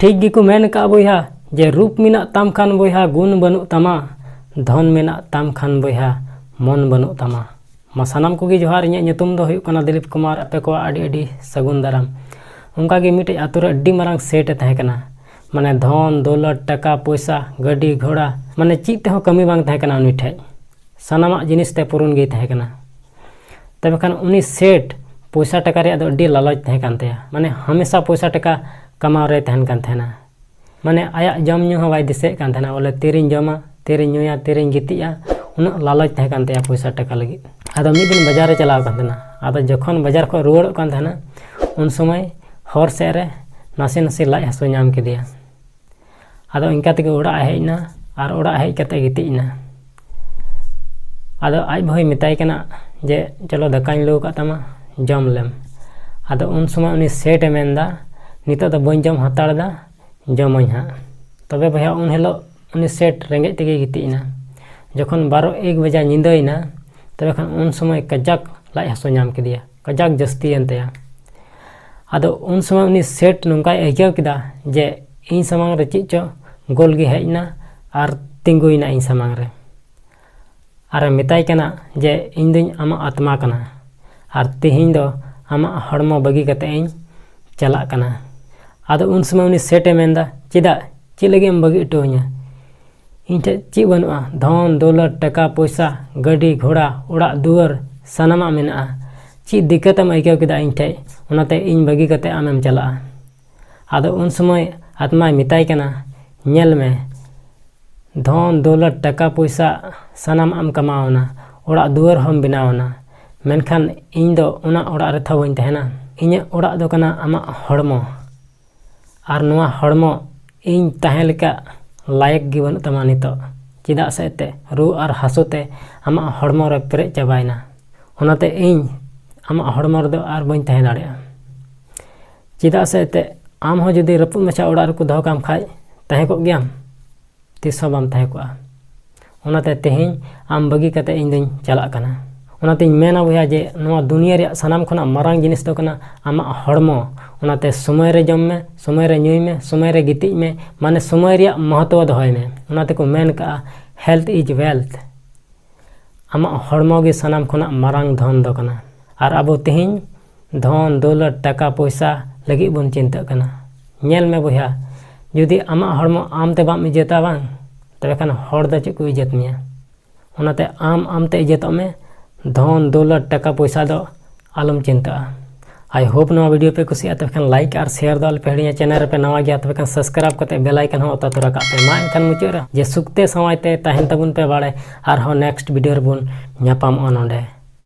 ठीक गिको मेन का बोया जे रूप मेना ताम खान बोया गुण बनु तमा धन मेना ताम खान बोया मन बनु तमा। मा सानाम कोगी जोहार इᱧᱟᱹᱜ ᱧᱩᱛᱩᱢ ᱫᱚ ᱦᱩᱭᱩᱜ ᱠᱟᱱᱟ ᱫᱤᱞᱤᱯ ᱠᱩᱢᱟᱨ ᱟᱯᱮ ᱠᱚ ᱟᱹᱰᱤ ᱥᱟᱹᱜᱩᱱ ᱫᱟᱨᱟᱢ। ᱚᱱᱠᱟ ᱜᱮ ᱢᱤᱫᱴᱮᱡ ᱟᱛᱳ ᱨᱮ ᱟᱹᱰᱤ ᱢᱟᱨᱟᱝ ᱥᱮᱴ ᱮ ᱛᱟᱦᱮᱸ ᱠᱟᱱᱟ। ᱢᱟᱱᱮ ᱫᱷᱚᱱ ᱫᱚᱞᱚᱛ ᱴᱟᱠᱟ ᱯᱚᱭᱥᱟ ᱜᱟᱹᱰᱤ ᱜᱷᱚᱲᱟ ᱢᱟᱱᱮ ᱪᱮᱫ ᱛᱮᱦᱚᱸ ᱠᱟᱹᱢᱤ ᱵᱟᱝ ᱛᱟᱦᱮᱸ ᱠᱟᱱᱟ ᱩᱱᱤ ᱴᱷᱮᱡ। ᱥᱟᱱᱟᱢᱟᱜ ᱡᱤᱱᱤᱥ ᱛᱮ ᱯᱩᱨᱩᱱ ᱜᱮ ᱛᱟᱦᱮᱸ ᱠᱟᱱᱟ। ᱛᱚᱵᱮ ᱠᱷᱟᱱ ᱩᱱᱤ ᱥᱮᱴ ᱯᱚᱭᱥᱟ ᱴᱟᱠᱟ ᱨᱮᱭᱟᱜ ᱫᱚ ᱟᱹᱰᱤ ᱞᱟᱞᱚᱪ ᱛᱟᱦᱮᱸ ᱠᱟᱱ ᱛᱟᱭᱟ। ᱢᱟᱱᱮ ᱦᱟᱢᱮᱥᱟ ᱯᱚᱭᱥᱟ ᱴᱟᱠᱟ ᱠᱟᱢᱟᱣ ᱨᱮ ᱛᱟᱦᱮᱱ ᱠᱟᱱ ᱛᱟᱦᱮᱱᱟ। ᱢᱟᱱᱮ ᱟᱭᱟᱜ ᱡᱚᱢ ᱧᱩ ᱦᱚᱸ ᱵᱟᱭ ᱫᱤᱥᱟᱹᱭᱮᱫ ᱠᱟᱱ ᱛᱟᱦᱮᱱᱟ। ᱵᱚᱞᱮ ᱛᱤᱨᱤᱧ ᱡᱚᱢᱟ ᱛᱤᱨᱤᱧ ᱧᱩᱭᱟ ᱛᱤᱨᱤᱧ ᱜᱤᱛᱤᱡᱼᱟ उन्ना लालच तहे कान तया पैसा टका लगी। आदो मिद दिन बाजार रे चलाव कान तहना। आदो जखन बाजार को रुवाड़ोग कान तहना उन समय हर सेद रे नासे नासे लाज हासो नाम केदिया। आदो इनका तेगे ओड़ा हेजना आर ओड़ा हेज कते गितिजना। आदो आज भाई मेताय कना जे चलो दाकाኝ लो का तमा जम लेम। आदो उन समय उनी सेट मेनदा नितो दो बन जम हताड़दा जमई हा। तबे भैया उन हेलो उनी सेट रेंगेज तेगे गितिजना। जखन 12-1 बजा निंदाइना तबे खान उन समय कजाक लाज हासो नाम केदिया कजाक जस्ती एनतया। आदो उन समय उनी सेट नोंका एगाव केदा जे इन समांग रे चीज चो गोल गे हेजना आर तिंगुइना इन समांग रे आर मेताय कना जे इन दुñ आमा आत्मा कना आर तिहिñ दो आमा हड़मो बगी कते इन चला कना। आदो उन समय उनी सेटे मेनदा चेदा चे लगे एम बगी टोኛ इन चे बनुआ धन दौलत टका पैसा गाड़ी घोड़ा ओड़ा दुआर सानामा मेना ची दिक्कतम आइकाव केदा इन ठे उनाते इन बगी कते आमेम चला। आदो उन समय आत्मा मेताय कना नेल में धन दौलत टका पैसा सानाम आम कमावना ओड़ा दुआर हम बनावना मेनखान इन दो उना ओड़ा रे था बइन तहना। इᱧ ओड़ा दो कना आमा हड़मो आर नोआ हड़मो इन ताहे लेका लायक गे बनु तमा नितो चेदा सेते रू आर हासोते आमा हड़मो रे पेरे चाबायना। ओनाते इन आमा हड़मो रे दो आर बइन तहे दाड़ेया। चेदा सेते आम हो जदि रपुद मछा ओड़ा रे को दहो काम खाय तहे को गयाम तिस हो बाम तहे कोआ। ओनाते तेहिñ आम बगी कते इन दुñ चला कना। ओनाते मेना बया जे नोआ दुनिया रे सानाम खना मारांग जिनिस दो कना आमा हड़मो। ओनाते समय रे जम में समय रे ᱧᱩᱭ में समय रे गितिज में माने समय रे महत्व दहय में। ओनाते को मेन का हेल्थ इज वेल्थ आमा हड़मो गे सानाम खना मारांग धन दो कना। आर आबो तेहिñ धन दौलत टका पैसा लगी बन चिंता कना। नेल में बया जुदी आमा हड़मो आमते बाम इज्जता बांग तबे खान हड़ दो चेक को इज्जत मिया। ओनाते आमते इज्जत में धन दौलत टका पैसा दो आलम चिंता। आई होप नवा वीडियो पे कुसिया तबे खान लाइक और शेयर दो पे हड़िया चैनल पे नवा गया तबे खान सब्सक्राइब करते बेल आइकन हो अता तोरा काते मा एनखान मुचाद रे जे सुक्ते समायते ताहेन तबुन पे बाड़े आर हो नेक्स्ट वीडियो रे बुन ᱧᱟᱯᱟᱢᱚᱜᱼᱟ ᱱᱚᱰᱮ।